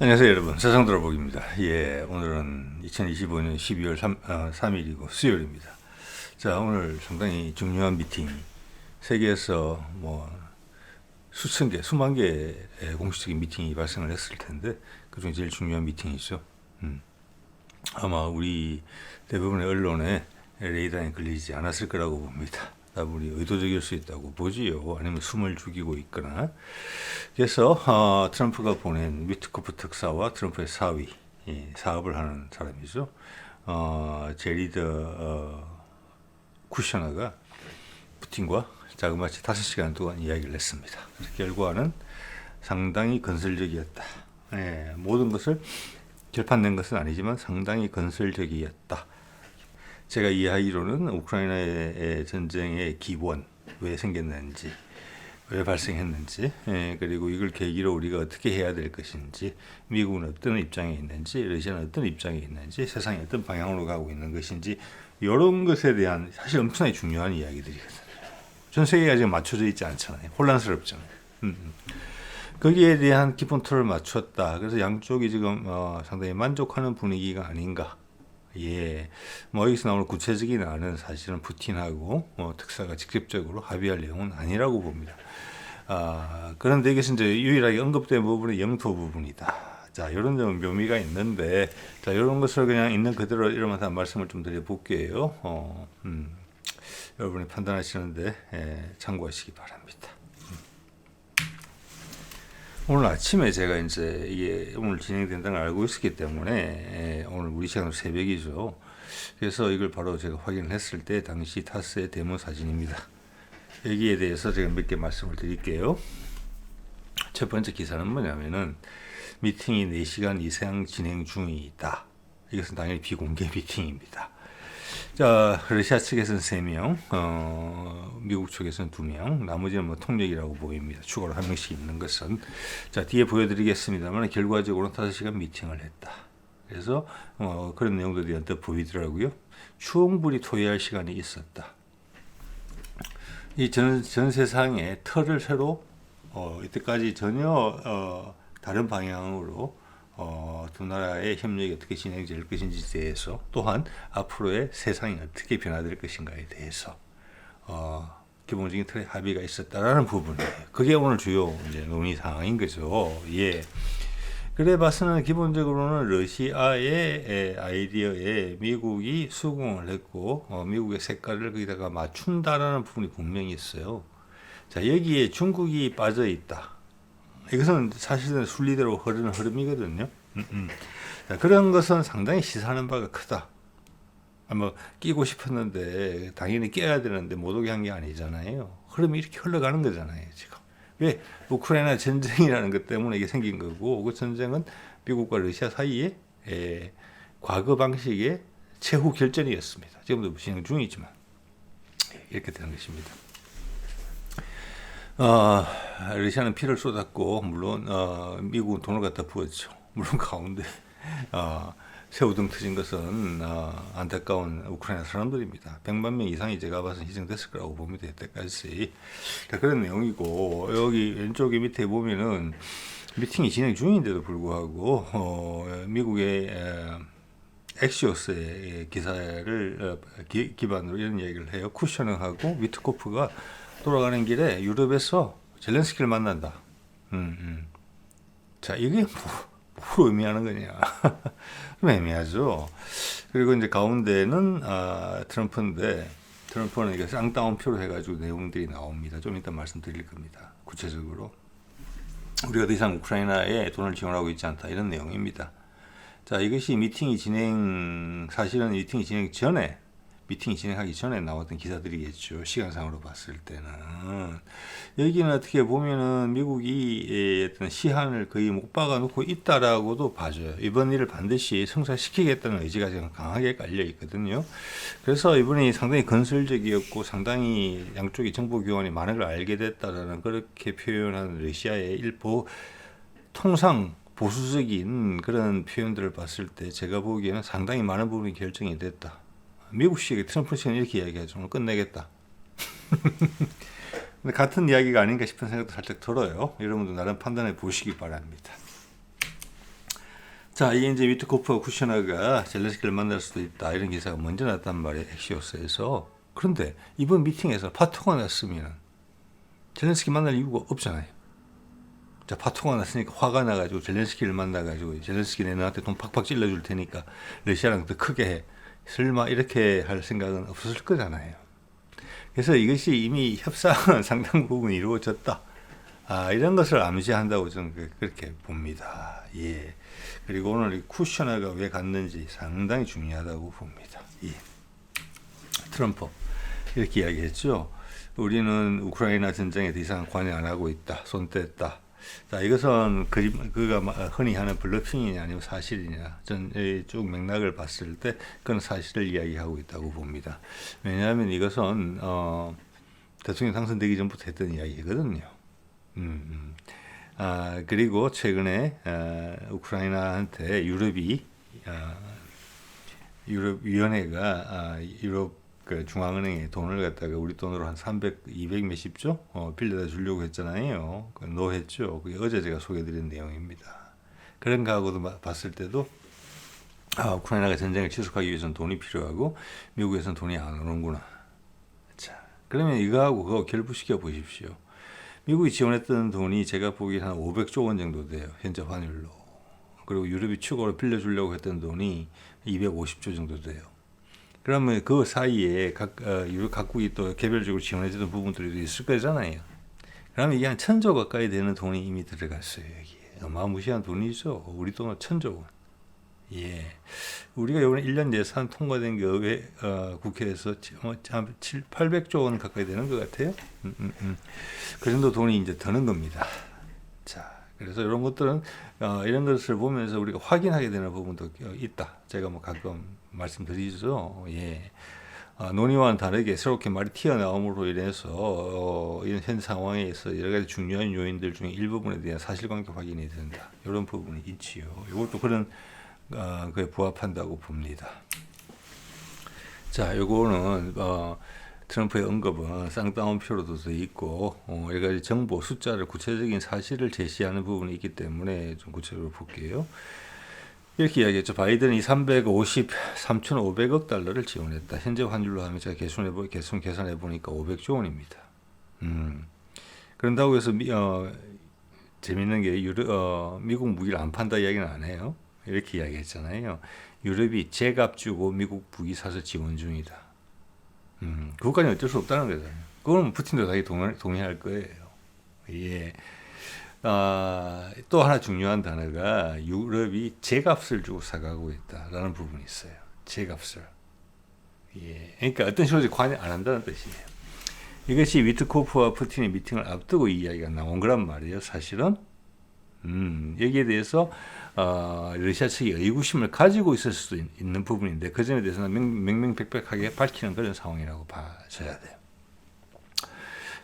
안녕하세요 여러분, 세상들어보기입니다. 예, 오늘은 2025년 12월 3일이고 수요일입니다. 자, 오늘 상당히 중요한 미팅, 세계에서 뭐 수천 개, 수만 개의 공식적인 미팅이 발생을 했을 텐데 그중에 제일 중요한 미팅이죠. 아마 우리 대부분의 언론에 레이더에 걸리지 않았을 거라고 봅니다. 다분히 의도적일 수 있다고 보지요. 아니면 숨을 죽이고 있거나. 그래서 트럼프가 보낸 위트코프 특사와 트럼프의 사위, 사업을 하는 사람이죠. 제리더 쿠셔너가 푸틴과 자그마치 5시간 동안 이야기를 했습니다. 결과는 상당히 건설적이었다. 모든 것을 결판낸 것은 아니지만 상당히 건설적이었다. 제가 이해하기로는 우크라이나의 전쟁의 기원, 왜 생겼는지, 왜 발생했는지, 그리고 이걸 계기로 우리가 어떻게 해야 될 것인지, 미국은 어떤 입장에 있는지, 러시아는 어떤 입장에 있는지, 세상이 어떤 방향으로 가고 있는 것인지, 이런 것에 대한 사실 엄청나게 중요한 이야기들이거든요. 전 세계가 지금 맞춰져 있지 않잖아요. 혼란스럽잖아요. 거기에 대한 기본 틀을 맞췄다. 그래서 양쪽이 지금 상당히 만족하는 분위기가 아닌가. 예, 뭐 여기서 나오는 구체적인 안은 사실은 푸틴하고 특사가 직접적으로 합의할 내용은 아니라고 봅니다. 그런데 여기서 이제 유일하게 언급된 부분이 영토 부분이다. 자, 이런 좀 묘미가 있는데, 자, 이런 것을 그냥 있는 그대로 이러면서 말씀을 좀 드려볼게요. 여러분이 판단하시는데 참고하시기 바랍니다. 오늘 아침에 제가 이제 이게 오늘 진행된다는 걸 알고 있었기 때문에 오늘 우리 시간으로 새벽이죠. 그래서 이걸 바로 제가 확인을 했을 때 당시 타스의 데모 사진입니다. 여기에 대해서 제가 몇 개 말씀을 드릴게요. 첫 번째 기사는 뭐냐면은 미팅이 4시간 이상 진행 중이다. 이것은 당연히 비공개 미팅입니다. 자, 러시아 측에서는 3명, 미국 측에서는 2명, 나머지는 뭐 통역이라고 보입니다. 추가로 1명씩 있는 것은. 자, 뒤에 보여드리겠습니다만, 결과적으로는 5시간 미팅을 했다. 그래서, 그런 내용들이 언뜻 보이더라고요. 충분히 토의할 시간이 있었다. 이 전 세상에 틀을 새로, 이때까지 전혀, 다른 방향으로 두 나라의 협력이 어떻게 진행될 것인지에 대해서, 또한 앞으로의 세상이 어떻게 변화될 것인가에 대해서 기본적인 틀의 합의가 있었다라는 부분이에요. 그게 오늘 주요 이제 논의 사항인 거죠. 예. 그래 봐서는 기본적으로는 러시아의 아이디어에 미국이 수긍을 했고 미국의 색깔을 거기다가 맞춘다라는 부분이 분명히 있어요. 자, 여기에 중국이 빠져 있다. 이것은 사실은 순리대로 흐르는 흐름이거든요. 자, 그런 것은 상당히 시사하는 바가 크다. 뭐 끼고 싶었는데 당연히 껴야 되는데 못 오게 한 게 아니잖아요. 흐름이 이렇게 흘러가는 거잖아요. 지금 왜 우크라이나 전쟁이라는 것 때문에 이게 생긴 거고, 그 전쟁은 미국과 러시아 사이에 과거 방식의 최후 결전이었습니다. 지금도 진행 중이지만 이렇게 되는 것입니다. 러시아는 피를 쏟았고, 물론, 미국은 돈을 갖다 부었죠. 물론 가운데, 새우등 터진 것은, 안타까운 우크라이나 사람들입니다. 100만 명 이상이 제가 봐서 희생됐을 거라고 봅니다. 이때까지. 그런 내용이고, 여기 왼쪽에 밑에 보면은, 미팅이 진행 중인데도 불구하고, 미국의, 엑시오스의 기사를 기반으로 이런 얘기를 해요. 쿠셔너하고 위트코프가 돌아가는 길에 유럽에서 젤렌스키를 만난다. 자, 이게 뭐 의미하는 거냐? 좀 애매하죠. 그리고 이제 가운데는 트럼프인데, 트럼프는 이게 쌍따옴표로 해가지고 내용들이 나옵니다. 좀 이따 말씀드릴 겁니다. 구체적으로 우리가 더 이상 우크라이나에 돈을 지원하고 있지 않다, 이런 내용입니다. 자, 이것이 사실은 미팅이 진행하기 전에 나왔던 기사들이겠죠. 시간상으로 봤을 때는. 여기는 어떻게 보면은 미국이 어떤 시한을 거의 못 박아놓고 있다라고도 봐줘요. 이번 일을 반드시 성사시키겠다는 의지가 지금 강하게 깔려 있거든요. 그래서 이번이 상당히 건설적이었고, 상당히 양쪽이 정보 교환이 많은 걸 알게 됐다라는, 그렇게 표현한 러시아의 일부 통상 보수적인 그런 표현들을 봤을 때 제가 보기에는 상당히 많은 부분이 결정이 됐다. 미국식의 트럼프식은 이렇게 이야기하죠. 오늘 끝내겠다. 근데 같은 이야기가 아닌가 싶은 생각도 살짝 들어요. 여러분도 나름 판단해 보시기 바랍니다. 자, 이게 이제 위트코프와 쿠셔너가 젤렌스키를 만날 수도 있다 이런 기사가 먼저 났단 말이에요. 엑시오스에서. 그런데 이번 미팅에서 파토가 났으면 젤렌스키 만날 이유가 없잖아요. 자, 파토가 났으니까 화가 나가지고 젤렌스키를 만나가지고 젤렌스키 내 너한테 돈 팍팍 찔러줄 테니까 러시아랑 더 크게 해. 설마 이렇게 할 생각은 없었을 거잖아요. 그래서 이것이 이미 협상은 상당 부분 이루어졌다. 이런 것을 암시한다고 저는 그렇게 봅니다. 예. 그리고 오늘 이 쿠셔너가 왜 갔는지 상당히 중요하다고 봅니다. 예. 트럼프 이렇게 이야기했죠. 우리는 우크라이나 전쟁에 더 이상 관여 안 하고 있다. 손 뗐다. 자, 이것은 그가 흔히 하는 블러핑이냐 아니면 사실이냐. 전 쭉 맥락을 봤을 때 그건 사실을 이야기하고 있다고 봅니다. 왜냐하면 이것은 대통령 당선되기 전부터 했던 이야기거든요. 그리고 최근에 우크라이나한테 유럽위원회가 유럽 그 중앙은행에 돈을 갖다가 우리 돈으로 한 200 몇십 조 빌려다 주려고 했잖아요. 노했죠. 그게 어제 제가 소개드린 내용입니다. 그런 거하고도 봤을 때도 우크라이나가 전쟁을 지속하기 위해서는 돈이 필요하고 미국에서는 돈이 안 오는구나. 자, 그러면 이거하고 그거 결부시켜 보십시오. 미국이 지원했던 돈이 제가 보기엔 한 500조 원 정도 돼요. 현재 환율로. 그리고 유럽이 추가로 빌려주려고 했던 돈이 250조 정도 돼요. 그러면 그 사이에 유럽 각국이 또 개별적으로 지원해주던 부분들이 있을 거잖아요. 그러면 이게 한 1000조 가까이 되는 돈이 이미 들어갔어요. 여기에. 어마무시한 돈이죠. 우리 돈은 1000조 원. 예. 우리가 이번에 1년 예산 통과된 게 국회에서 한 800조 원 가까이 되는 것 같아요. 그 정도 돈이 이제 드는 겁니다. 자, 그래서 이런 것들은 이런 것을 보면서 우리가 확인하게 되는 부분도 있다. 제가 뭐 가끔 말씀드리죠. 예. 논의와는 다르게 새롭게 말이 튀어나옴으로 인해서 이런 현 상황에서 여러 가지 중요한 요인들 중에 일부분에 대한 사실관계 확인이 된다. 이런 부분이 있지요. 이것도 그런 그에 부합한다고 봅니다. 자, 요거는 트럼프의 언급은 쌍따옴표로도 돼 있고 여러 가지 정보, 숫자를 구체적인 사실을 제시하는 부분이 있기 때문에 좀 구체적으로 볼게요. 이렇게 이야기했죠. 바이든이 353,500억 달러를 지원했다. 현재 환율로 하면 제가 계산해 보니까 500조 원입니다. 그런다고 해서 재밌는 게 미국 무기를 안 판다 이야기는 안 해요. 이렇게 이야기했잖아요. 유럽이 제값 주고 미국 무기 사서 지원 중이다. 그것까지는 어쩔 수 없다는 거잖아요. 그건 푸틴도 자기 동의할 거예요. 예. 또 하나 중요한 단어가 유럽이 제값을 주고 사가고 있다라는 부분이 있어요. 제값을. 예. 그러니까 어떤 식으로 관여 안 한다는 뜻이에요. 이것이 위트코프와 푸틴의 미팅을 앞두고 이 이야기가 나온 거란 말이에요. 사실은. 여기에 대해서 러시아 측이 의구심을 가지고 있을 수도 있는 부분인데 그 점에 대해서는 명명백백하게 밝히는 그런 상황이라고 봐줘야 돼요.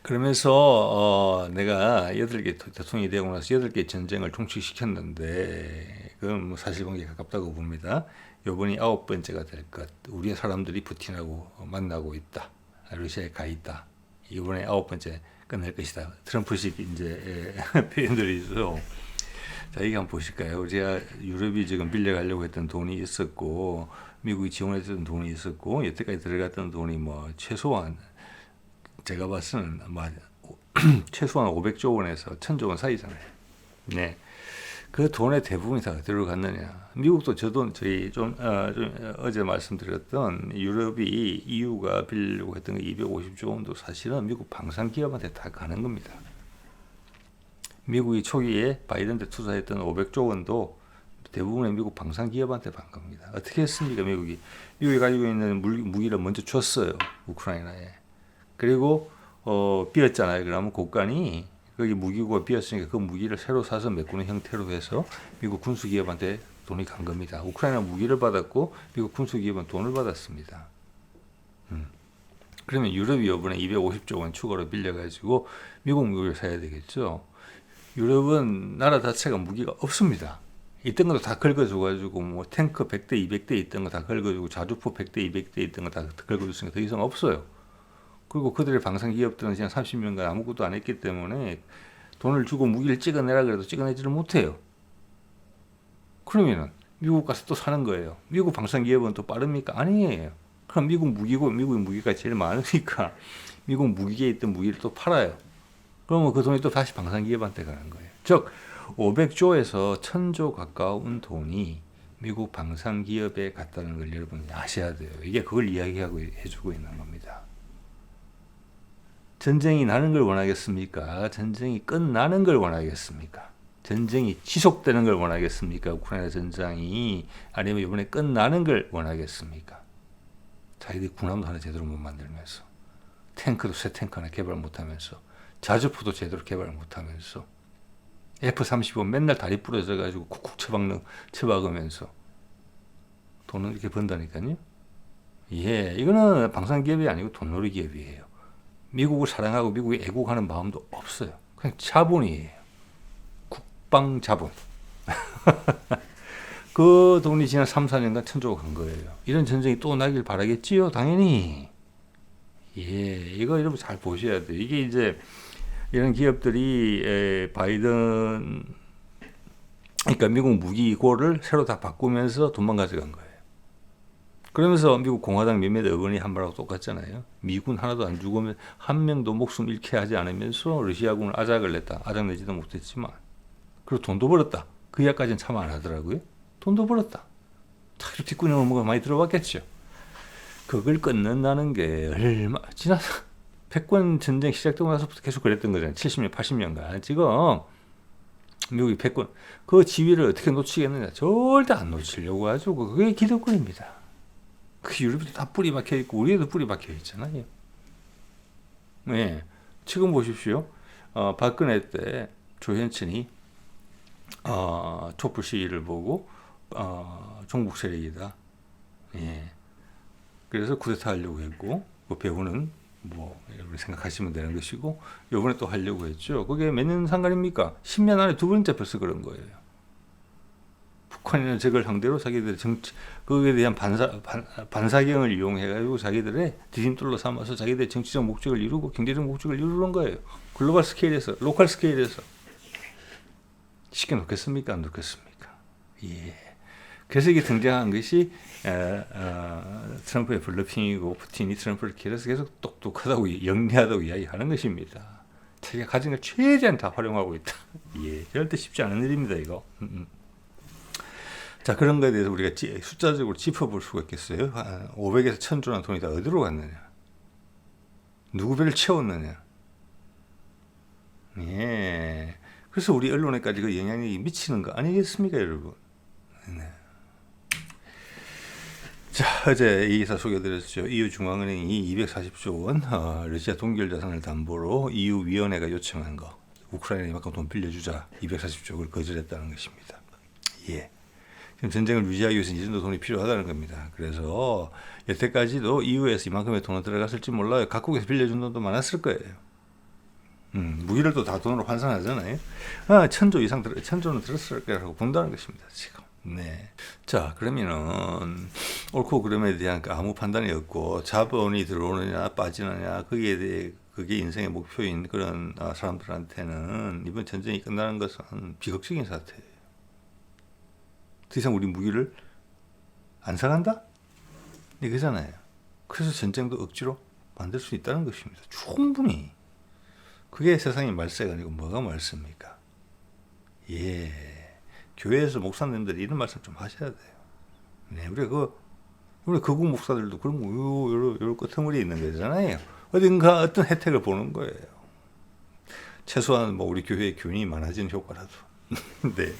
그러면서 내가 8개 대통령이 되고 나서 8개 전쟁을 종식시켰는데 그건 뭐 사실관계에 가깝다고 봅니다. 이번이 9번째가 될 것. 우리의 사람들이 푸틴하고 만나고 있다. 러시아에 가 있다. 이번에 9번째 끝낼 것이다. 트럼프식 이제 표현들이죠. 자, 이거 한번 보실까요? 제가 유럽이 지금 빌려가려고 했던 돈이 있었고, 미국이 지원했던 돈이 있었고, 여태까지 들어갔던 돈이 뭐, 최소한, 제가 봤을 때는 최소한 500조 원에서 1000조 원 사이잖아요. 네. 그 돈의 대부분이 다 어디로 갔느냐. 미국도 저희 어제 말씀드렸던 유럽이 EU가 빌려고 했던 게 250조 원도 사실은 미국 방산기업한테 다 가는 겁니다. 미국이 초기에 바이든 때 투자했던 500조 원도 대부분의 미국 방산기업한테 간 겁니다. 어떻게 했습니까? 미국이 가지고 있는 무기를 먼저 줬어요. 우크라이나에. 그리고 비었잖아요. 그러면 국간이 거기 무기고가 비었으니까 그 무기를 새로 사서 메꾸는 형태로 해서 미국 군수기업한테 돈이 간 겁니다. 우크라이나 무기를 받았고 미국 군수기업은 돈을 받았습니다. 그러면 유럽이 이번에 250조 원 추가로 빌려가지고 미국 무기를 사야 되겠죠. 유럽은 나라 자체가 무기가 없습니다. 있던 것도 다 긁어줘가지고 뭐 탱크 100대 200대 있던 거 다 긁어주고 자주포 100대 200대 있던 거 다 긁어줬으니까 더 이상 없어요. 그리고 그들의 방산 기업들은 그냥 30년간 아무것도 안 했기 때문에 돈을 주고 무기를 찍어내라 그래도 찍어내지를 못해요. 그러면은 미국 가서 또 사는 거예요. 미국 방산 기업은 또 빠릅니까? 아니에요. 그럼 미국 무기고 미국 무기가 제일 많으니까 미국 무기에 있던 무기를 또 팔아요. 그러면 그 돈이 또 다시 방산 기업한테 가는 거예요. 즉 500조에서 1000조 가까운 돈이 미국 방산 기업에 갔다는 걸 여러분이 아셔야 돼요. 이게 그걸 이야기하고 해주고 있는 겁니다. 전쟁이 나는 걸 원하겠습니까? 전쟁이 끝나는 걸 원하겠습니까? 전쟁이 지속되는 걸 원하겠습니까? 우크라이나 전장이 아니면 이번에 끝나는 걸 원하겠습니까? 자기들이 군함도 하나 제대로 못 만들면서 탱크도 새 탱크 하나 개발 못하면서 자주포도 제대로 개발 못하면서 F-35 맨날 다리 부러져가지고 쿡쿡 처박으면서 돈을 이렇게 번다니까요. 예, 이거는 방산기업이 아니고 돈놀이 기업이에요. 미국을 사랑하고 미국에 애국하는 마음도 없어요. 그냥 자본이에요. 국방 자본. 그 돈이 지난 3, 4년간 천조가 간 거예요. 이런 전쟁이 또 나길 바라겠지요? 당연히. 예, 이거 여러분 잘 보셔야 돼요. 이게 이제 이런 기업들이 바이든, 그러니까 미국 무기고를 새로 다 바꾸면서 돈만 가져간 거예요. 그러면서 미국 공화당 몇몇 의원이 한 말하고 똑같잖아요. 미군 하나도 안 죽으면 한 명도 목숨 잃게 하지 않으면서 러시아군을 아작을 냈다. 아작내지도 못했지만. 그리고 돈도 벌었다. 그 이야기까지는 참 안 하더라고요. 돈도 벌었다. 자기도 뒷구녕을 뭐가 많이 들어봤겠죠. 그걸 끊는다는 게 얼마 지나서 패권 전쟁 시작되고 나서부터 계속 그랬던 거잖아요. 70년, 80년간. 지금 미국이 패권 그 지위를 어떻게 놓치겠느냐. 절대 안 놓치려고 하죠. 그게 기득권입니다. 그 유럽에도 다 뿌리 박혀 있고 우리에도 뿌리 박혀 있잖아요. 네, 지금 보십시오. 박근혜 때 조현천이 촛불 시위를 보고 종북 세력이다. 예. 그래서 쿠데타 하려고 했고 그 배후는 뭐 여러분 생각하시면 되는 것이고 이번에 또 하려고 했죠. 그게 몇 년 상관입니까? 10년 안에 두 번째 벌써 그런 거예요. 북한이나 적을 상대로 자기들의 거기에 대한 반사경을 이용해가지고 자기들의 디딤돌로 삼아서 자기들의 정치적 목적을 이루고 경제적 목적을 이루는 거예요. 글로벌 스케일에서, 로컬 스케일에서. 쉽게 놓겠습니까? 안 놓겠습니까? 예. 그래서 이게 등장한 것이 트럼프의 블러핑이고 푸틴이 트럼프를 길어서 계속 똑똑하다고 영리하다고 이야기하는 것입니다. 자기가 가진 걸 최대한 다 활용하고 있다. 예, 절대 쉽지 않은 일입니다, 이거. 자, 그런 거에 대해서 우리가 숫자적으로 짚어볼 수가 있겠어요. 500에서 1000조라는 돈이 다 어디로 갔느냐? 누구 배를 채웠느냐? 예. 그래서 우리 언론에까지 그 영향력이 미치는 거 아니겠습니까, 여러분? 네. 자, 어제 이 기사 소개드렸죠. EU 중앙은행이 240조 원 러시아 동결 자산을 담보로 EU 위원회가 요청한 거. 우크라이나에 이만큼 돈 빌려주자. 240조를 거절했다는 것입니다. 예. 지금 전쟁을 유지하기 위해서 이 정도 돈이 필요하다는 겁니다. 그래서 여태까지도 EU에서 이만큼의 돈이 들어갔을지 몰라요. 각국에서 빌려준 돈도 많았을 거예요. 무기를 또 다 돈으로 환산하잖아요. 1000조 이상 1000조는 들었을 거라고 본다는 것입니다. 지금. 네. 자, 그러면은 옳고 그름에 대한 아무 판단이 없고 자본이 들어오느냐 빠지느냐 거기에 대해 그게 인생의 목표인 그런 사람들한테는 이번 전쟁이 끝나는 것은 비극적인 사태예요. 더 이상 우리 무기를 안 사간다? 이거잖아요. 그래서 전쟁도 억지로 만들 수 있다는 것입니다. 충분히. 그게 세상의 말세가 아니고 뭐가 말세입니까? 예. 교회에서 목사님들이 이런 말씀 좀 하셔야 돼요. 네, 우리 거국 목사들도 그런 거, 요런 끄트머리 있는 거잖아요. 어딘가 어떤 혜택을 보는 거예요. 최소한 뭐 우리 교회의 교인이 많아지는 효과라도. 네.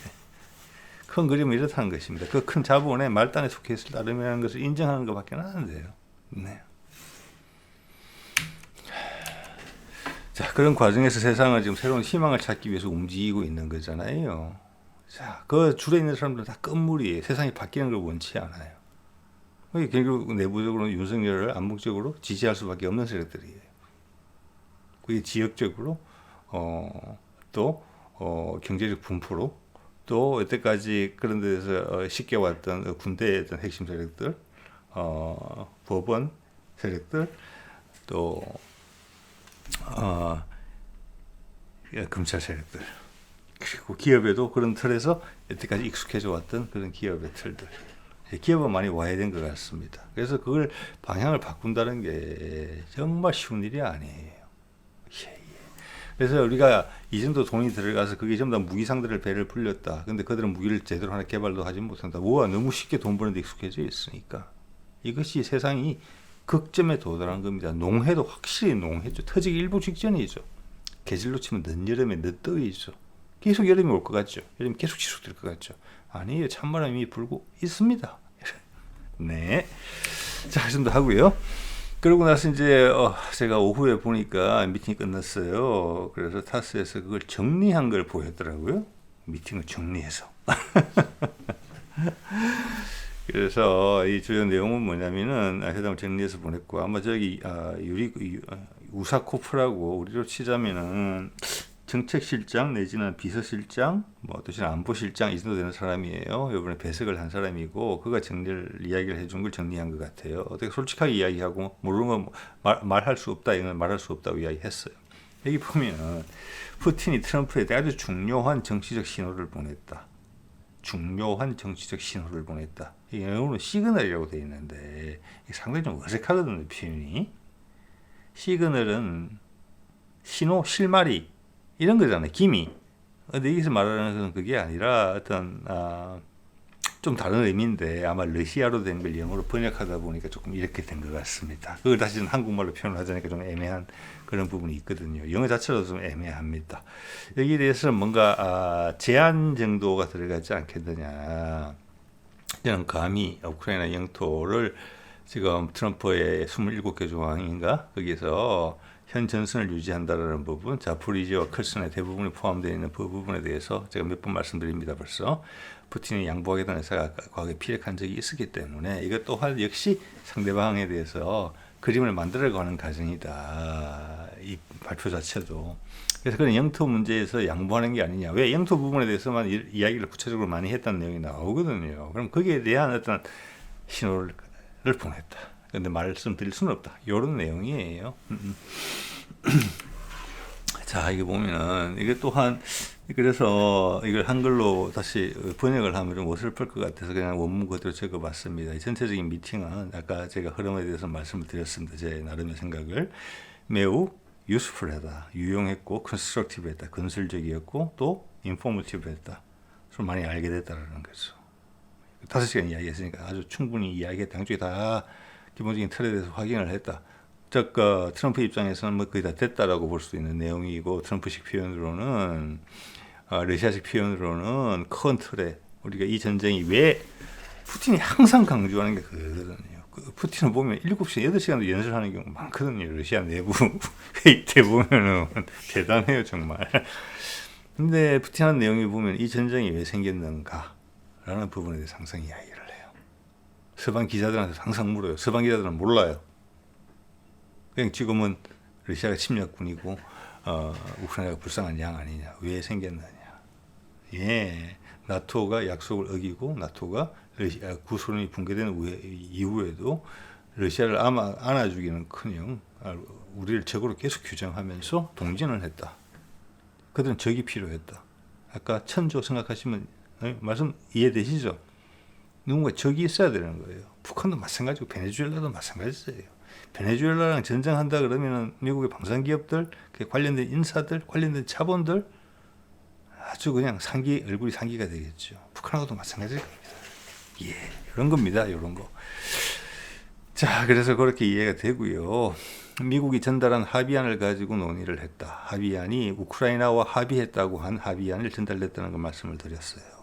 큰 그림은 이렇다는 것입니다. 그 큰 자본의 말단에 속해 있을 따름이라는 것을 인정하는 것밖에 안 돼요. 네. 자, 그런 과정에서 세상은 지금 새로운 희망을 찾기 위해서 움직이고 있는 거잖아요. 자, 그 줄에 있는 사람들은 다 끝물이에요. 세상이 바뀌는 걸 원치 않아요. 결국 내부적으로 윤석열을 암묵적으로 지지할 수밖에 없는 세력들이에요. 그게 지역적으로 또 경제적 분포로 또 여태까지 그런 데서 쉽게 왔던 군대의 어떤 핵심 세력들, 법원 세력들, 또 검찰 세력들, 그리고 기업에도 그런 틀에서 여태까지 익숙해져 왔던 그런 기업의 틀들. 기업은 많이 와해된 것 같습니다. 그래서 그걸 방향을 바꾼다는 게 정말 쉬운 일이 아니에요. 그래서 우리가 이 정도 돈이 들어가서 그게 전부 다 무기상들을 배를 불렸다. 근데 그들은 무기를 제대로 하나 개발도 하지 못한다. 뭐가 너무 쉽게 돈 버는 데 익숙해져 있으니까. 이것이 세상이 극점에 도달한 겁니다. 농해도 확실히 농해죠. 터지기 일부 직전이죠. 계절로 치면 늦여름에 늦더위죠. 계속 여름이 올 것 같죠. 여름이 계속 지속될 것 같죠. 아니에요. 찬바람이 불고 있습니다. 네. 자, 그 정도 하고요. 그러고 나서 이제 제가 오후에 보니까 미팅이 끝났어요. 그래서 타스에서 그걸 정리한 걸 보였더라고요. 미팅을 정리해서. 그래서 이 주요 내용은 뭐냐면은 회담을 정리해서 보냈고 아마 저기 우사코프라고 우리로 치자면은 정책실장 내지는 비서실장 뭐 또는 안보실장 이 정도 되는 사람이에요. 이번에 배석을 한 사람이고 그가 이야기를 해준 걸 정리한 것 같아요. 어떻게 솔직하게 이야기하고 모르는 건 말할 수 없다 이건 말할 수 없다고 이야기했어요. 여기 보면 푸틴이 트럼프에게 아주 중요한 정치적 신호를 보냈다. 중요한 정치적 신호를 보냈다. 이 영어로는 시그널이라고 되어 있는데 상당히 좀 어색하거든요. 표현이. 시그널은 신호, 실마리 이런 거잖아요. 기미. 근데 여기서 말하는 것은 그게 아니라 어떤 좀 다른 의미인데 아마 러시아로 된 걸 영어로 번역하다 보니까 조금 이렇게 된 것 같습니다. 그걸 다시 한국말로 표현을 하자니까 좀 애매한 그런 부분이 있거든요. 영어 자체도 좀 애매합니다. 여기에 대해서는 뭔가 제한 정도가 들어가지 않겠느냐. 저는 감히 우크라이나 영토를 지금 트럼프의 27개 조항인가 거기서 현 전선을 유지한다라는 부분, 자포리지와 커슨의 대부분이 포함되어 있는 그 부분에 대해서 제가 몇 번 말씀드립니다. 벌써 푸틴이 양보하겠다는 의사가 과거에 피력한 적이 있었기 때문에 이것 또한 역시 상대방에 대해서 그림을 만들어가는 과정이다. 이 발표 자체도. 그래서 그런 영토 문제에서 양보하는 게 아니냐. 왜 영토 부분에 대해서만 이야기를 구체적으로 많이 했다는 내용이 나오거든요. 그럼 거기에 대한 어떤 신호를 보냈다. 근데 말씀드릴 수는 없다. 이런 내용이에요. 자, 이거 보면은 이게 또한 그래서 이걸 한글로 다시 번역을 하면 좀 어설플 것 같아서 그냥 원문 그대로 적어봤습니다. 이 전체적인 미팅은 아까 제가 흐름에 대해서 말씀을 드렸습니다. 제 나름의 생각을 매우 유스풀하다, 유용했고 컨스트럭티브했다, 건설적이었고 또 인포머티브했다. 좀 많이 알게 됐다라는 거죠. 5시간 이야기했으니까 아주 충분히 이야기했다. 양쪽이 다 기본적인 틀에 대해서 확인을 했다. 즉 트럼프 입장에서는 뭐 거의 다 됐다라고 볼 수 있는 내용이고 트럼프식 표현으로는 러시아식 표현으로는 큰 틀에 우리가 이 전쟁이 왜 푸틴이 항상 강조하는 게 그거거든요. 푸틴을 보면 7시간, 8시간도 연설하는 경우 많거든요. 러시아 내부 회의 때 보면은 대단해요, 정말. 근데 푸틴 하는 내용이 보면 이 전쟁이 왜 생겼는가 라는 부분에 대해서 항상 이야기를 해요. 서방 기자들한테 항상 물어요. 서방 기자들은 몰라요. 그냥 지금은 러시아가 침략군이고 우크라이나가 불쌍한 양 아니냐. 왜 생겼느냐. 예, 나토가 약속을 어기고 나토가 구소련이 붕괴된 이후에도 러시아를 안아주기는커녕 우리를 적으로 계속 규정하면서 동진을 했다. 그들은 적이 필요했다. 아까 천조 생각하시면 말씀 이해되시죠? 누군가 적이 있어야 되는 거예요. 북한도 마찬가지고 베네수엘라도 마찬가지예요. 베네수엘라랑 전쟁한다 그러면 미국의 방산기업들, 관련된 인사들, 관련된 자본들 아주 그냥 얼굴이 상기가 되겠죠. 북한하고도 마찬가지일 겁니다. 예, 이런 겁니다. 이런 거. 자, 그래서 그렇게 이해가 되고요. 미국이 전달한 합의안을 가지고 논의를 했다. 합의안이 우크라이나와 합의했다고 한 합의안을 전달했다는 걸 말씀을 드렸어요.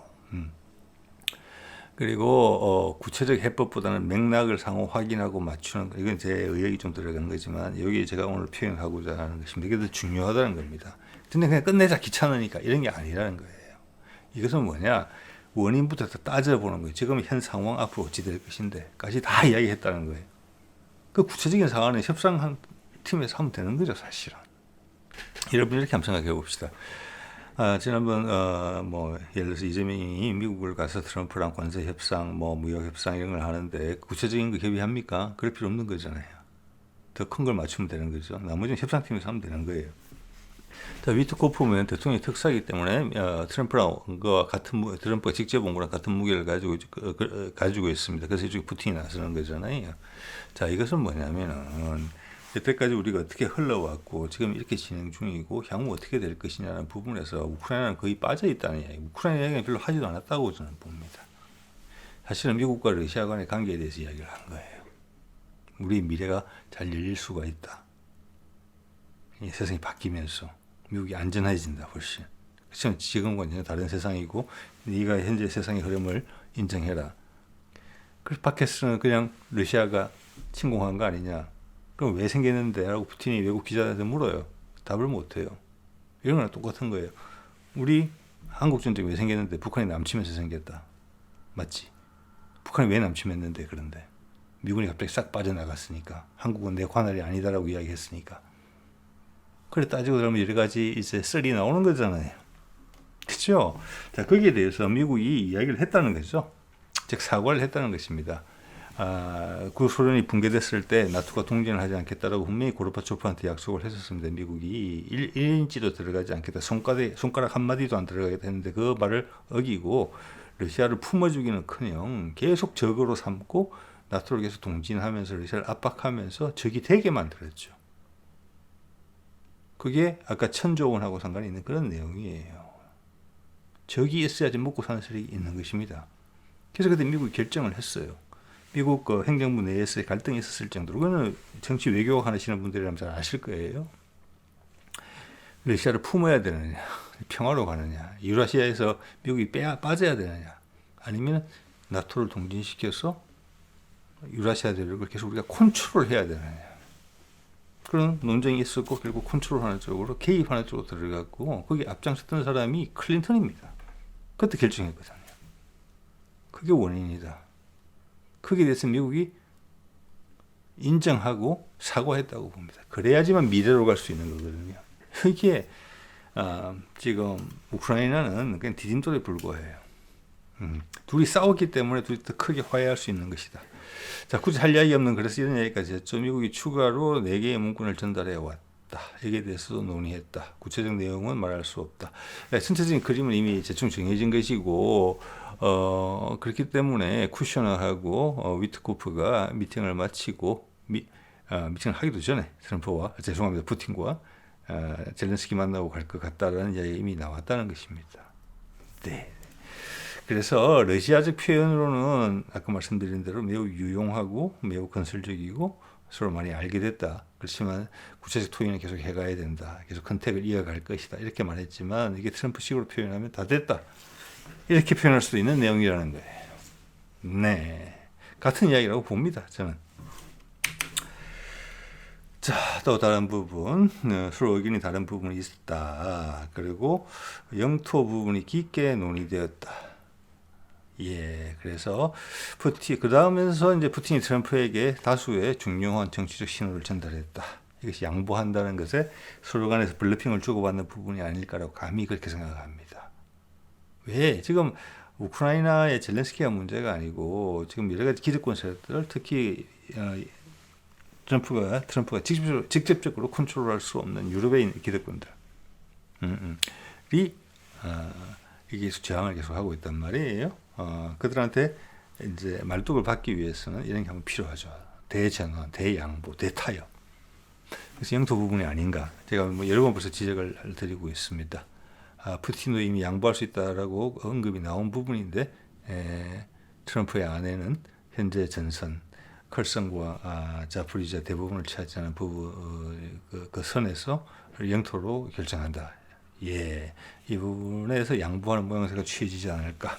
그리고 구체적 해법보다는 맥락을 상호 확인하고 맞추는 거. 이건 제 의욕이 좀 들어간 거지만 여기 제가 오늘 표현하고자 하는 것입니다. 이게 더 중요하다는 겁니다. 근데 그냥 끝내자 귀찮으니까 이런 게 아니라는 거예요. 이것은 뭐냐? 원인부터 따져보는 거예요. 지금 현 상황 앞으로 어찌 될 것인데까지 다 이야기했다는 거예요. 그 구체적인 상황은 협상한 팀에서 하면 되는 거죠, 사실은. 여러분 이렇게 한번 생각해 봅시다. 지난번 예를 들어서 이재명이 미국을 가서 트럼프랑 관세 협상, 무역 협상 이런 걸 하는데 구체적인 거 협의합니까? 그럴 필요 없는 거잖아요. 더 큰 걸 맞추면 되는 거죠. 나머지는 협상팀에서 하면 되는 거예요. 자, 위트코프는 대통령이 특사이기 때문에 트럼프와 같은 트럼프가 직접 온 거랑 같은 무게를 가지고 있습니다. 그래서 이쪽에 푸틴이 나서는 거잖아요. 자, 이것은 뭐냐면은 여태까지 우리가 어떻게 흘러왔고 지금 이렇게 진행 중이고 향후 어떻게 될 것이냐는 부분에서 우크라이나는 거의 빠져 있다는 이야기. 우크라이나 이야기는 별로 하지도 않았다고 저는 봅니다. 사실은 미국과 러시아 간의 관계에 대해서 이야기를 한 거예요. 우리 미래가 잘 열릴 수가 있다. 이 세상이 바뀌면서 미국이 안전해진다 훨씬. 그렇지만 지금과 전혀 다른 세상이고 네가 현재 세상의 흐름을 인정해라. 그래서 밖에서는 그냥 러시아가 침공한 거 아니냐. 그럼 왜 생겼는데? 라고 푸틴이 외국 기자한테 물어요. 답을 못해요. 이런 거랑 똑같은 거예요. 우리 한국 전쟁 왜 생겼는데? 북한이 남침해서 생겼다. 맞지? 북한이 왜 남침했는데? 그런데 미군이 갑자기 싹 빠져나갔으니까. 한국은 내 관할이 아니다라고 이야기했으니까. 그래 따지고 그러면 여러 가지 이제 썰이 나오는 거잖아요. 그렇죠? 자, 거기에 대해서 미국이 이야기를 했다는 거죠. 즉 사과를 했다는 것입니다. 그 소련이 붕괴됐을 때 나토가 동진을 하지 않겠다라고 분명히 고르바초프한테 약속을 했었습니다. 미국이 1인치도 들어가지 않겠다. 손가락 한마디도 안 들어가겠다 했는데 그 말을 어기고 러시아를 품어주기는커녕 계속 적으로 삼고 나토를 계속 동진하면서 러시아를 압박하면서 적이 되게 만들었죠. 그게 아까 1,000조 원하고 상관이 있는 그런 내용이에요. 적이 있어야지 먹고 사는 세력이 있는 것입니다. 그래서 그때 미국이 결정을 했어요. 미국 행정부 내에서 갈등이 있었을 정도로, 그거는 정치 외교학 하시는 분들이라면 잘 아실 거예요. 러시아를 품어야 되느냐, 평화로 가느냐, 유라시아에서 미국이 빠져야 되느냐, 아니면 나토를 동진시켜서 유라시아 대륙을 계속 우리가 컨트롤 해야 되느냐. 그런 논쟁이 있었고 결국 컨트롤하는 쪽으로 개입하는 쪽으로 들어갔고 거기 앞장섰던 사람이 클린턴입니다. 그때 결정했거든요. 그게 원인이다. 거기에 대해서 미국이 인정하고 사과했다고 봅니다. 그래야지만 미래로 갈 수 있는 거거든요. 이게 지금 우크라이나는 그냥 디딤돌에 불과해요. 둘이 싸웠기 때문에 둘이 더 크게 화해할 수 있는 것이다. 자, 굳이 할 이야기 없는 그래서 이런 얘기까지 했죠. 미국이 추가로 4개의 문건을 전달해 왔다. 여기에 대해서도 논의했다. 구체적 내용은 말할 수 없다. 전체적인 그림은 이미 대충 정해진 것이고 그렇기 때문에 쿠셔너하고 위트코프가 미팅을 마치고 미팅을 하기도 전에 트럼프와 죄송합니다. 푸틴과 젤렌스키 만나고 갈 것 같다라는 이야기가 이미 나왔다는 것입니다. 네. 그래서 러시아적 표현으로는 아까 말씀드린 대로 매우 유용하고 매우 건설적이고 서로 많이 알게 됐다. 그렇지만 구체적 토의는 계속 해가야 된다. 계속 컨택을 이어갈 것이다. 이렇게 말했지만 이게 트럼프식으로 표현하면 다 됐다. 이렇게 표현할 수도 있는 내용이라는 거예요. 네, 같은 이야기라고 봅니다. 저는. 자, 또 다른 부분, 서로 의견이 다른 부분이 있다. 그리고 영토 부분이 깊게 논의되었다. 예, 그래서 그 다음에서 이제 푸틴이 트럼프에게 다수의 중요한 정치적 신호를 전달했다. 이것이 양보한다는 것에 서로 간에서 블러핑을 주고받는 부분이 아닐까라고 감히 그렇게 생각합니다. 왜? 지금 우크라이나의 젤렌스키가 문제가 아니고 지금 여러 가지 기득권 세력들, 특히 트럼프가 직접적으로 컨트롤할 수 없는 유럽에 있는 기득권들, 이게 저항을 계속 하고 있단 말이에요. 그들한테 이제 말뚝을 받기 위해서는 이런 게 한번 필요하죠. 대전환, 대양보, 대타협. 그래서 영토 부분이 아닌가. 제가 뭐 여러 번 벌써 지적을 드리고 있습니다. 푸틴도 이미 양보할 수 있다라고 언급이 나온 부분인데, 트럼프의 아내는 현재 전선, 컬선과 자포리자 대부분을 차지하는 그 선에서 영토로 결정한다. 예, 이 부분에서 양보하는 모양새가 취해지지 않을까.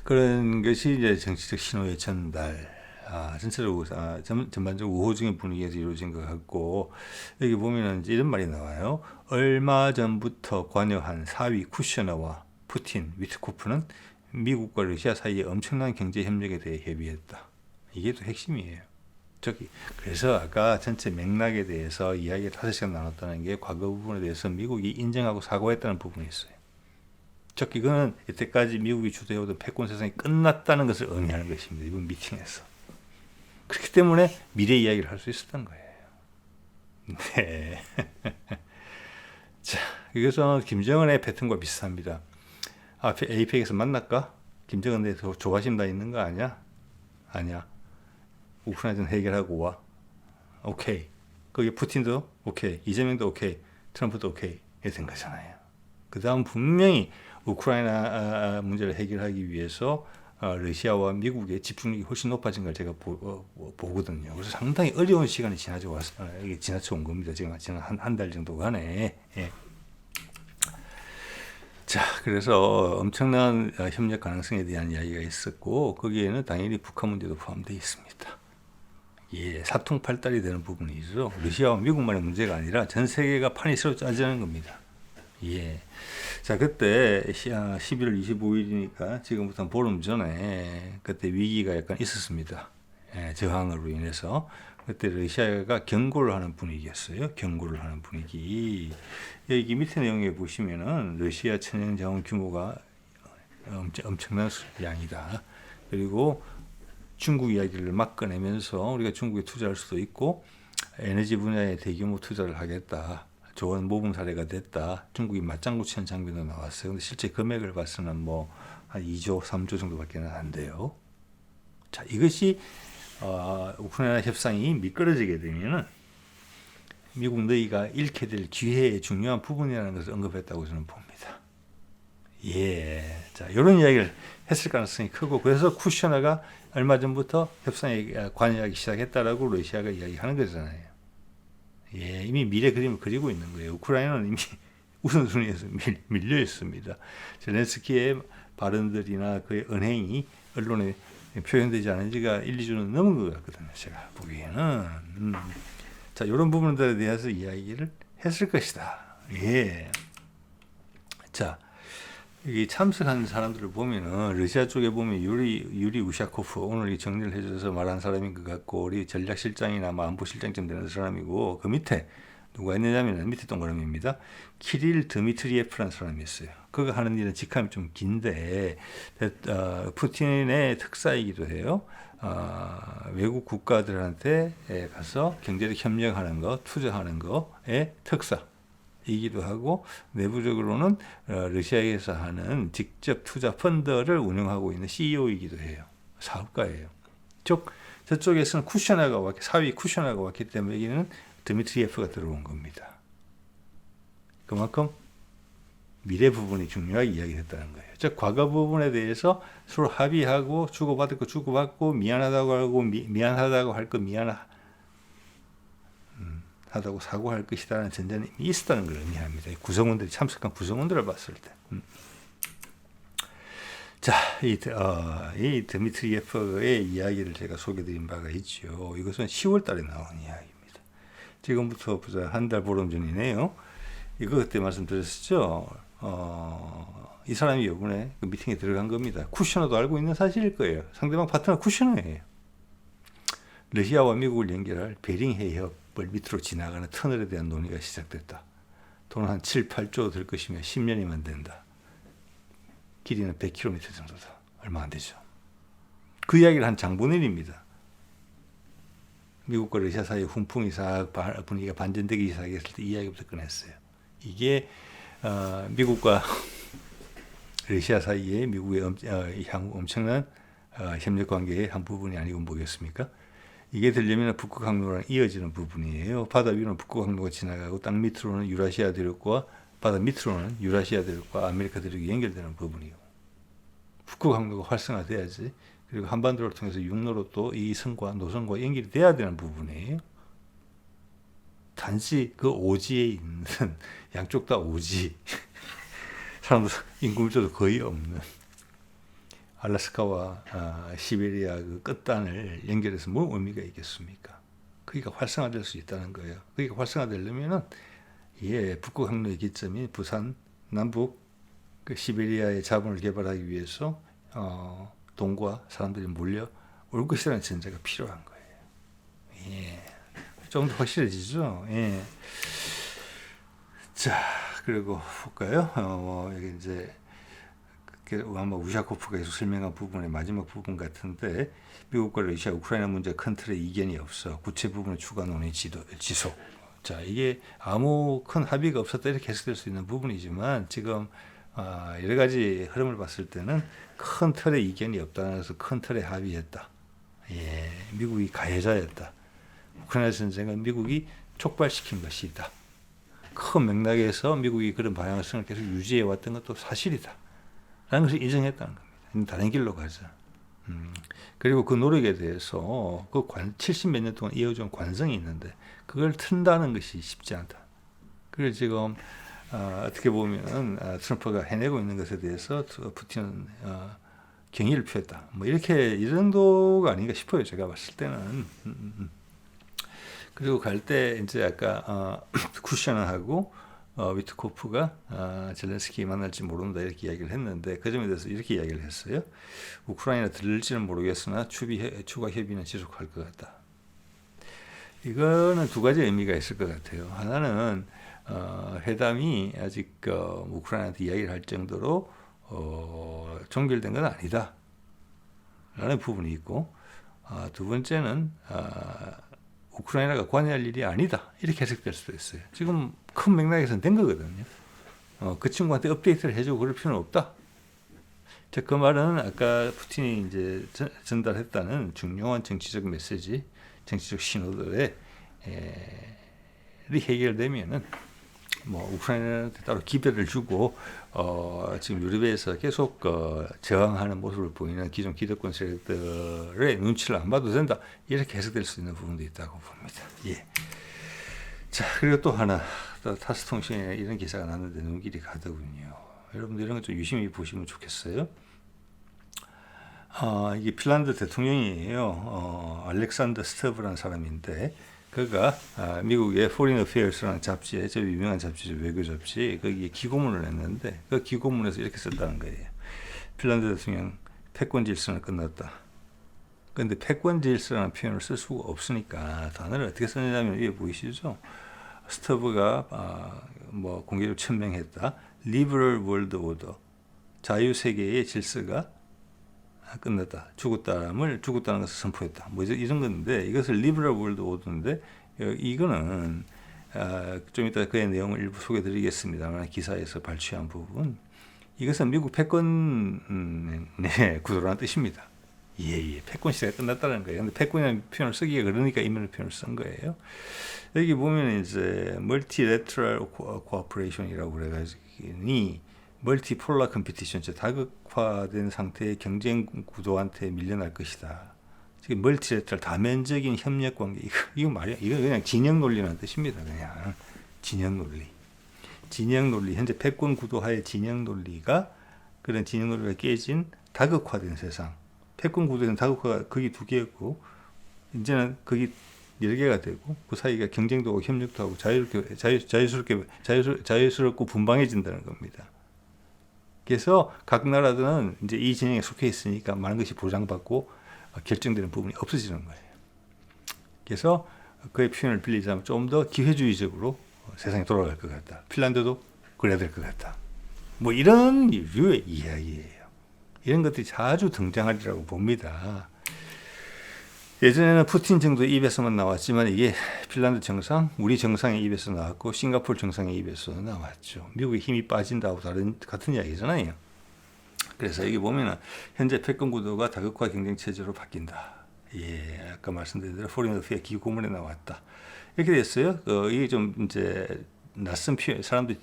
그런 것이 이제 정치적 신호의 전달. 전체적으로 전반적으로 우호적인 분위기에서 이루어진 것 같고, 여기 보면은 이런 말이 나와요. 얼마 전부터 관여한 4위 쿠셔너와 푸틴, 위트코프는 미국과 러시아 사이의 엄청난 경제 협력에 대해 협의했다. 이게 또 핵심이에요. 그래서 아까 전체 맥락에 대해서 이야기를 5시간 나눴다는 게 과거 부분에 대해서 미국이 인정하고 사과했다는 부분이 있어요. 즉 이거는 이때까지 미국이 주도해오던 패권 세상이 끝났다는 것을 의미하는 것입니다. 이번 미팅에서. 그렇기 때문에 미래 이야기를 할 수 있었던 거예요. 네. 자, 이것은 김정은의 패턴과 비슷합니다. 앞에 에이펙에서 만날까? 김정은 대해서 조바심 나 있는 거 아니야? 아니야. 우크라이나전 해결하고 와. 오케이. 거기 푸틴도 오케이. 이재명도 오케이. 트럼프도 오케이. 이렇게 된 거잖아요. 그 다음 분명히 우크라이나 문제를 해결하기 위해서 러시아와 미국의 집중력이 훨씬 높아진 걸 제가 보거든요. 그래서 상당히 어려운 시간이 지나쳐 온 겁니다. 지금 지난 한 달 정도간에. 예. 자, 그래서 엄청난 협력 가능성에 대한 이야기가 있었고, 거기에는 당연히 북한 문제도 포함되어 있습니다. 예, 사통팔달이 되는 부분이죠. 러시아와 미국만의 문제가 아니라 전 세계가 판이 새로 짜지는 겁니다. 예. 자, 그때 11월 25일이니까 지금부터 한 보름 전에 그때 위기가 약간 있었습니다. 예, 저항으로 인해서. 그때 러시아가 경고를 하는 분위기였어요. 경고를 하는 분위기. 여기 밑에 내용에 보시면은 러시아 천연 자원 규모가 엄청난 양이다. 그리고 중국 이야기를 막 꺼내면서 우리가 중국에 투자할 수도 있고 에너지 분야에 대규모 투자를 하겠다. 좋은 모범 사례가 됐다. 중국이 맞장구 치는 장면도 나왔어요. 근데 실제 금액을 봐서는 뭐 한 2조, 3조 정도밖에 안 돼요. 자, 이것이 우크라이나 협상이 미끄러지게 되면은 미국 너희가 잃게 될 기회의 중요한 부분이라는 것을 언급했다고 저는 봅니다. 예, 자, 이런 이야기를 했을 가능성이 크고 그래서 쿠셔너가 얼마 전부터 협상에 관여하기 시작했다라고 러시아가 이야기하는 거잖아요. 예, 이미 미래 그림을 그리고 있는 거예요. 우크라이나는 이미 우선순위에서 밀려 있습니다. 젤렌스키의 발언들이나 그의 언행이 언론에 표현되지 않은 지가 1, 2주는 넘은 것 같거든요. 제가 보기에는. 자, 이런 부분들에 대해서 이야기를 했을 것이다. 예. 자, 여기 참석한 사람들을 보면은 러시아 쪽에 보면 유리 우샤코프 오늘 이 정리를 해줘서 말한 사람인 것 같고 우리 전략실장이나 뭐 안보실장쯤 되는 사람이고 그 밑에 누가 있느냐면 밑에 동그라미입니다. 키릴 드미트리예프라는 사람이 있어요. 그가 하는 일은 직함이 좀 긴데 푸틴의 특사이기도 해요. 외국 국가들한테 가서 경제적 협력하는 거, 투자하는 거의 특사이기도 하고 내부적으로는 러시아에서 하는 직접 투자 펀드를 운영하고 있는 CEO이기도 해요. 사업가예요. 저쪽에서는 사위 쿠셔나가 왔기 때문에 여기는 드미트리예프가 들어온 겁니다. 그만큼 미래 부분이 중요하게 이야기했다는 거예요. 즉 과거 부분에 대해서 서로 합의하고 주고받을 거 주고받고 미안하다고 하고 미안하다고 할 거 미안하다고 사고할 것이라는 전제는 이미 있었다는 걸 의미합니다. 구성원들이 참석한 구성원들을 봤을 때. 자, 이 드미트리예프의 이야기를 제가 소개드린 바가 있죠. 이것은 10월 달에 나온 이야기입니다. 지금부터 보자. 한 달 보름 전이네요. 이거 그때 말씀드렸었죠. 이 사람이 이번에 그 미팅에 들어간 겁니다. 쿠셔너도 알고 있는 사실일 거예요. 상대방 파트너 쿠셔너예요. 러시아와 미국을 연결할 베링 해협을 밑으로 지나가는 터널에 대한 논의가 시작됐다. 돈 한 7, 8조 들 것이며 10년이면 된다. 길이는 100km 정도다. 얼마 안 되죠. 그 이야기를 한 장본인입니다. 미국과 러시아 사이에 훈풍이 분위기가 반전되기 시작했을 때 이야기부터 꺼냈어요. 이게 미국과 러시아 사이에 미국의 향후 엄청난 협력 관계의 한 부분이 아니고 뭐겠습니까? 이게 되려면 북극 항로랑 이어지는 부분이에요. 바다 위로는 북극 항로가 지나가고 땅 밑으로는 유라시아 대륙과 바다 밑으로는 유라시아 대륙과 아메리카 대륙이 연결되는 부분이고 북극 항로가 활성화돼야지. 그리고 한반도를 통해서 육로로 또 이 선과 노선과 연결이 돼야 되는 부분이에요. 단지 그 오지에 있는 양쪽 다 오지 사람들 인구 밀도도 거의 없는 알래스카와 시베리아 그 끝단을 연결해서 뭘 의미가 있겠습니까? 그게 활성화될 수 있다는 거예요. 그게 활성화되려면은 북극 항로의 기점이 부산 남북 그 시베리아의 자본을 개발하기 위해서 돈과 사람들이 몰려 올 것이라는 전제가 필요한 거예요. 예. 좀 더 확실해지죠. 예. 자, 그리고 볼까요? 여기 이제 아마 우샤코프가 계속 설명한 부분의 마지막 부분 같은데 미국과 러시아, 우크라이나 문제 큰 틀에 이견이 없어. 구체 부분의 추가 논의 지속. 자, 이게 아무 큰 합의가 없었다 이렇게 해석될 수 있는 부분이지만 지금 여러 가지 흐름을 봤을 때는 큰 틀에 이견이 없다는 것을 큰 틀에 합의했다. 예, 미국이 가해자였다. 우크라이나 전쟁은 미국이 촉발시킨 것이다. 큰 맥락에서 미국이 그런 방향성을 계속 유지해왔던 것도 사실이다. 라는 것을 인정했다는 겁니다. 다른 길로 가자. 그리고 그 노력에 대해서 그 70몇 년 동안 이어져온 관성이 있는데 그걸 튼다는 것이 쉽지 않다. 그걸 지금 어떻게 보면 트럼프가 해내고 있는 것에 대해서 푸틴은 경의를 표했다. 뭐 이렇게 이 정도가 아닌가 싶어요. 제가 봤을 때는. 그리고 갈 때 이제 아까 쿠셔너하고 위트코프가 젤렌스키 만날지 모른다 이렇게 이야기를 했는데 그 점에 대해서 이렇게 이야기를 했어요. 우크라이나 들릴지는 모르겠으나 추가 협의는 지속할 것 같다. 이거는 두 가지 의미가 있을 것 같아요. 하나는 회담이 아직 우크라이나한테 이야기를 할 정도로 종결된 건 아니다 라는 부분이 있고 두 번째는 우크라이나가 관여할 일이 아니다 이렇게 해석될 수도 있어요. 지금 큰 맥락에서는 된 거거든요. 그 친구한테 업데이트를 해주고 그럴 필요는 없다. 자, 그 말은 아까 푸틴이 이제 전달했다는 중요한 정치적 메시지, 정치적 신호들이 해결되면은 뭐 우크라이나한테 따로 기별을 주고 지금 유럽에서 계속 저항하는 모습을 보이는 기존 기득권 세력들의 눈치를 안 봐도 된다 이렇게 해석될 수 있는 부분도 있다고 봅니다. 예. 자, 그리고 또 하나 타스 통신에 이런 기사가 났는데 눈길이 가더군요. 여러분들 이런 거 좀 유심히 보시면 좋겠어요. 이게 핀란드 대통령이에요. 알렉산더 스터브라는 사람인데 그가 미국의 Foreign Affairs라는 잡지에 저 유명한 잡지죠. 외교 잡지 거기에 기고문을 냈는데 그 기고문에서 이렇게 썼다는 거예요. 핀란드 대통령 패권 질서는 끝났다. 그런데 패권 질서라는 표현을 쓸 수가 없으니까 단어를 어떻게 썼냐면 위에 보이시죠? 스터브가 뭐 공개적으로 천명했다. Liberal World Order 자유 세계의 질서가 끝났다. 죽었다는 것을 선포했다. 뭐 이런 건데 이것을 리버럴 월드 오더인데 이거는 좀 이따 그의 내용을 일부 소개드리겠습니다만 기사에서 발췌한 부분 이것은 미국 패권 구도라는 뜻입니다. 예, 패권 시대가 끝났다는 거예요. 근데 패권이라는 표현을 쓰기가 그러니까 이런 표현을 쓴 거예요. 여기 보면 이제 멀티레터럴 코어퍼레이션이라고 그래가지고 멀티폴라 컴피티션, 다극화된 상태의 경쟁 구도한테 밀려날 것이다. 지금 멀티레터럴 다면적인 협력 관계 이거 말이야. 이거 그냥 진영 논리라는 뜻입니다. 그냥 진영 논리. 진영 논리 현재 패권 구도하의 진영 논리가 그런 진영 논리가 깨진 다극화된 세상. 패권 구도에는 다극화가 거기 두 개였고 이제는 거기 여러 개가 되고 그 사이가 경쟁도 하고 협력도 하고 자유스럽고 분방해진다는 겁니다. 그래서 각 나라들은 이제 이 진영에 속해 있으니까 많은 것이 보장받고 결정되는 부분이 없어지는 거예요. 그래서 그의 표현을 빌리자면 좀 더 기회주의적으로 세상이 돌아갈 것 같다. 핀란드도 그래야 될 것 같다. 뭐 이런 류의 이야기예요. 이런 것들이 자주 등장하리라고 봅니다. 예전에는 푸틴 정도 입에서만 나왔지만 이게 핀란드 정상, 우리 정상의 입에서 나왔고 싱가포르 정상의 입에서 나왔죠. 미국의 힘이 빠진다고 같은 이야기잖아요. 그래서 여기 보면은 현재 패권 구도가 다극화 경쟁 체제로 바뀐다. 예, 아까 말씀드린 대로 포리인 어페어 기고문에 나왔다. 이렇게 됐어요. 이게 좀 이제 낯선 표현, 사람들이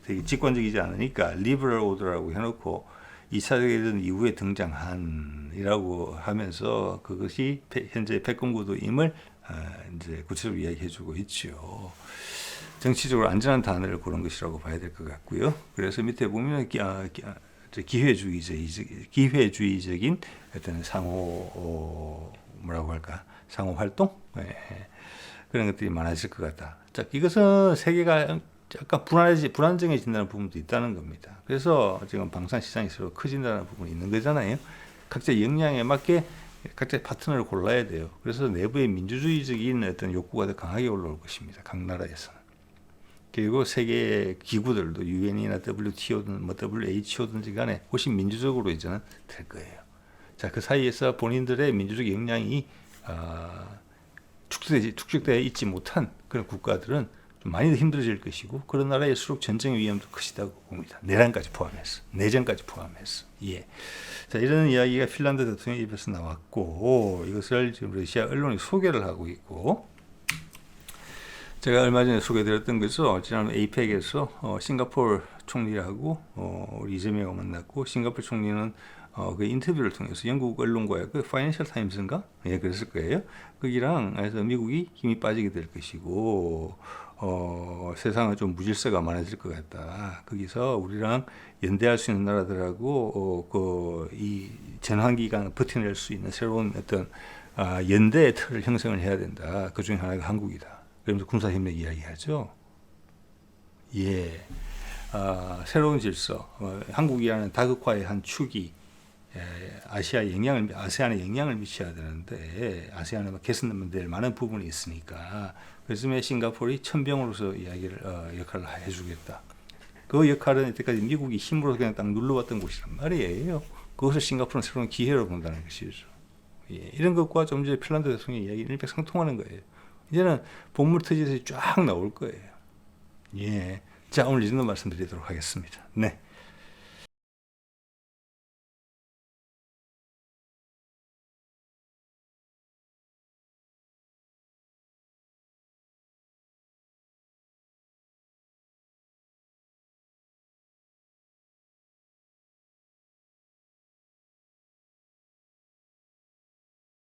되게 직관적이지 않으니까 리버럴 오더라고 해놓고 2차 대전 이후에 등장한이라고 하면서 그것이 현재 패권 구도임을 이제 구체적으로 이야기해주고 있죠. 정치적으로 안전한 단어를 고른 것이라고 봐야 될 것 같고요. 그래서 밑에 보면 기회주의적인 어떤 상호 뭐라고 할까 상호 활동 그런 것들이 많아질 것 같다. 자, 이것은 세계가 약간 불안정해진다는 부분도 있다는 겁니다. 그래서 지금 방산 시장이 서로 커진다는 부분이 있는 거잖아요. 각자 역량에 맞게 각자 파트너를 골라야 돼요. 그래서 내부의 민주주의적인 어떤 욕구가 더 강하게 올라올 것입니다. 각 나라에서는. 그리고 세계 기구들도 UN이나 WTO든 뭐 WHO든지 간에 훨씬 민주적으로 이제는 될 거예요. 자, 그 사이에서 본인들의 민주적 역량이 축적되어 있지 못한 그런 국가들은 좀 많이 더 힘들어질 것이고 그런 나라일수록 전쟁의 위험도 크시다고 봅니다. 내란까지 포함해서, 내전까지 포함해서. 예. 자, 이런 이야기가 핀란드 대통령 입에서 나왔고 이것을 지금 러시아 언론이 소개를 하고 있고 제가 얼마 전에 소개드렸던 거죠. 지난 에이펙에서 싱가포르 총리하고 우리 이재명을 만났고 싱가포르 총리는 그 인터뷰를 통해서 영국 언론과의 그 파이낸셜 타임스인가? 예, 그랬을 거예요. 거기랑 해서 미국이 힘이 빠지게 될 것이고 세상은 좀 무질서가 많아질 것 같다. 거기서 우리랑 연대할 수 있는 나라들하고 이 전환 기간을 버텨낼 수 있는 새로운 어떤 연대의 틀을 형성을 해야 된다. 그 중에 하나가 한국이다. 그러면서 군사협력 이야기하죠. 예, 새로운 질서, 한국이라는 다극화의 한 축이 아세안에 영향을 미쳐야 되는데 아세안에 개선되면 될 많은 부분이 있으니까 그래서 싱가포르이 천병으로서 역할을 해주겠다. 그 역할은 이때까지 미국이 힘으로 그냥 딱 눌러왔던 곳이란 말이에요. 그것을 싱가포르는 새로운 기회로 본다는 것이죠. 예, 이런 것과 좀 전에 핀란드 대통령 이야기 일맥상통하는 거예요. 이제는 본물 터지듯이 쫙 나올 거예요. 예, 자 오늘 이 정도 말씀드리도록 하겠습니다. 네.